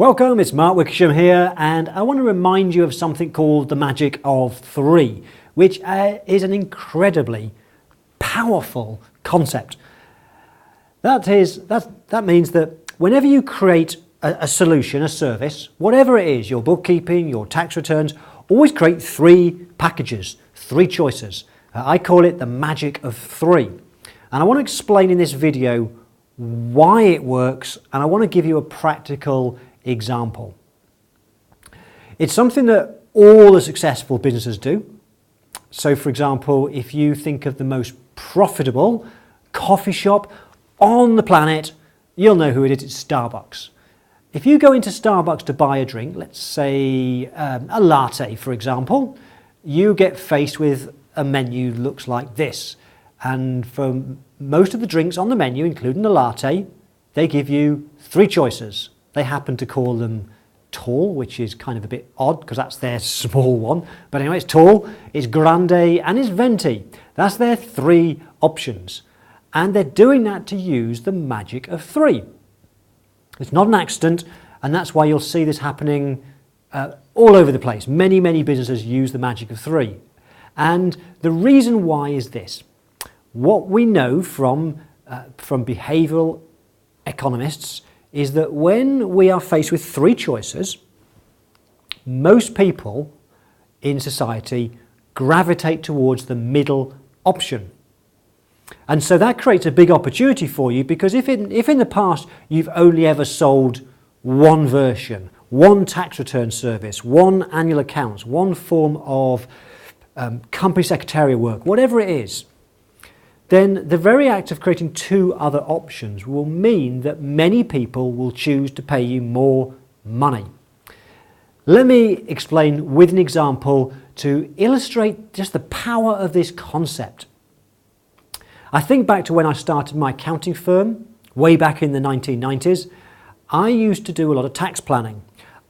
Welcome, it's Mark Wickersham here, and I want to remind you of something called the magic of three, which is an incredibly powerful concept. That means that whenever you create a solution, a service, whatever it is, your bookkeeping, your tax returns, always create three packages, three choices. I call it the magic of three. And I want to explain in this video why it works, and I want to give you a practical example. It's something that all the successful businesses do. So for example, if you think of the most profitable coffee shop on the planet, you'll know who it is. It's Starbucks. If you go into Starbucks to buy a drink, let's say a latte for example, you get faced with a menu that looks like this. And for most of the drinks on the menu, including the latte, they give you three choices. They happen to call them tall, which is kind of a bit odd because that's their small one. But anyway, it's tall, it's grande, and it's venti. That's their three options. And they're doing that to use the magic of three. It's not an accident, and that's why you'll see this happening all over the place. Many, many businesses use the magic of three. And the reason why is this. What we know from behavioural economists is that when we are faced with three choices, most people in society gravitate towards the middle option. And so that creates a big opportunity for you, because if in the past you've only ever sold one version, one tax return service, one annual accounts, one form of company secretarial work, whatever it is, then the very act of creating two other options will mean that many people will choose to pay you more money. Let me explain with an example to illustrate just the power of this concept. I think back to when I started my accounting firm, way back in the 1990s. I used to do a lot of tax planning.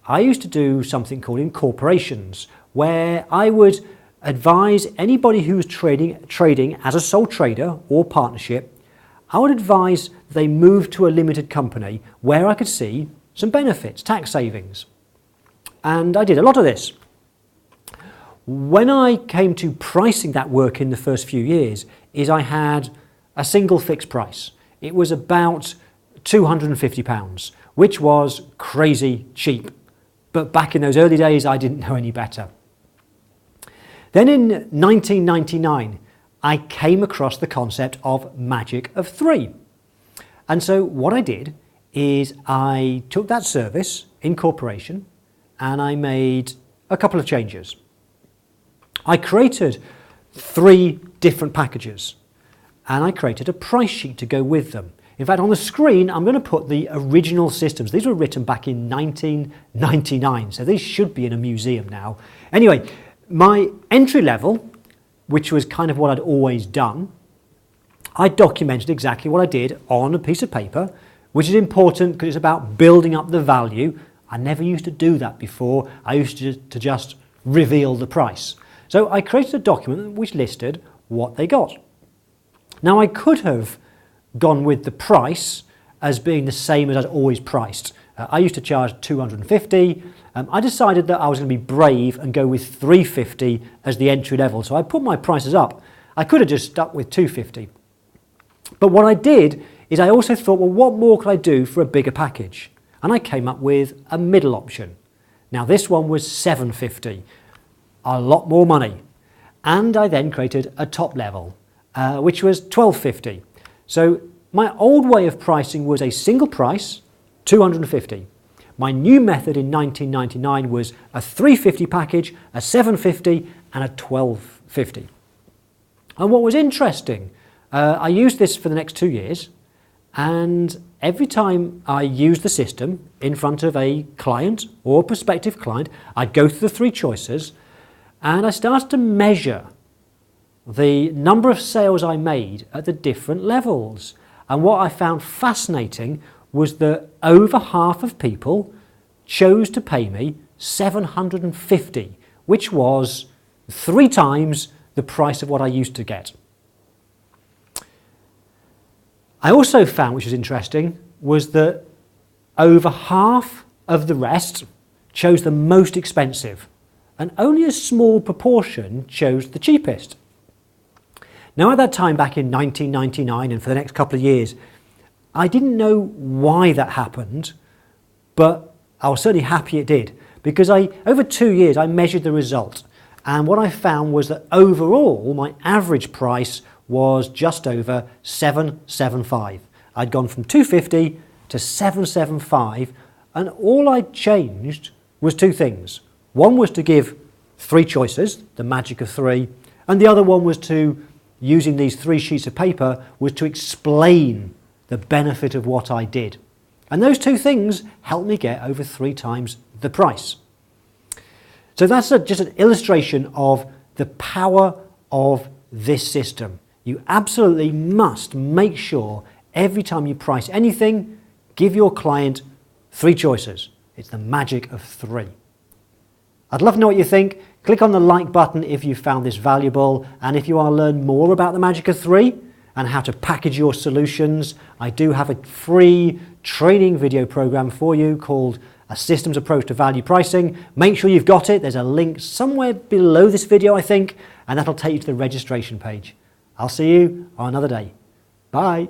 I used to do something called incorporations, where I would advise anybody who was trading as a sole trader or partnership. I would advise they move to a limited company where I could see some benefits, tax savings. And I did a lot of this. When I came to pricing that work in the first few years, I had a single fixed price. It was about £250, which was crazy cheap. But back in those early days, I didn't know any better. Then in 1999, I came across the concept of magic of three. And so what I did is I took that service, incorporation, and I made a couple of changes. I created three different packages, and I created a price sheet to go with them. In fact, on the screen, I'm going to put the original systems. These were written back in 1999, so these should be in a museum now. Anyway, my entry level, which was kind of what I'd always done, I documented exactly what I did on a piece of paper, which is important because it's about building up the value. I never used to do that before. I used to just reveal the price. So I created a document which listed what they got. Now I could have gone with the price as being the same as I'd always priced. I used to charge $250. I decided that I was going to be brave and go with $350 as the entry level. So I put my prices up. I could have just stuck with $250. But what I did is I also thought, well, what more could I do for a bigger package? And I came up with a middle option. Now this one was $750, a lot more money. And I then created a top level, which was $1250. So my old way of pricing was a single price, $250. My new method in 1999 was a $350 package, a $750 and a $1250. And what was interesting, I used this for the next 2 years, and every time I used the system in front of a client or prospective client, I'd go through the three choices, and I started to measure the number of sales I made at the different levels. And what I found fascinating was that over half of people chose to pay me $750, which was 3 times the price of what I used to get. I also found, which was interesting, was that over half of the rest chose the most expensive, and only a small proportion chose the cheapest. Now, at that time, back in 1999 and for the next couple of years, I didn't know why that happened, but I was certainly happy it did, because over 2 years I measured the result, and what I found was that overall my average price was just over $775. I'd gone from $250 to $775, and all I'd changed was 2 things. One was to give 3 choices, the magic of 3, and the other one was to, using these 3 sheets of paper, was to explain the benefit of what I did. And those 2 things helped me get over 3 times the price. So that's just an illustration of the power of this system. You absolutely must make sure every time you price anything, give your client 3 choices. It's the magic of 3. I'd love to know what you think. Click on the like button if you found this valuable, and if you want to learn more about the magic of 3 and how to package your solutions, I do have a free training video program for you called A Systems Approach to Value Pricing. Make sure you've got it. There's a link somewhere below this video, I think, and that'll take you to the registration page. I'll see you on another day. Bye.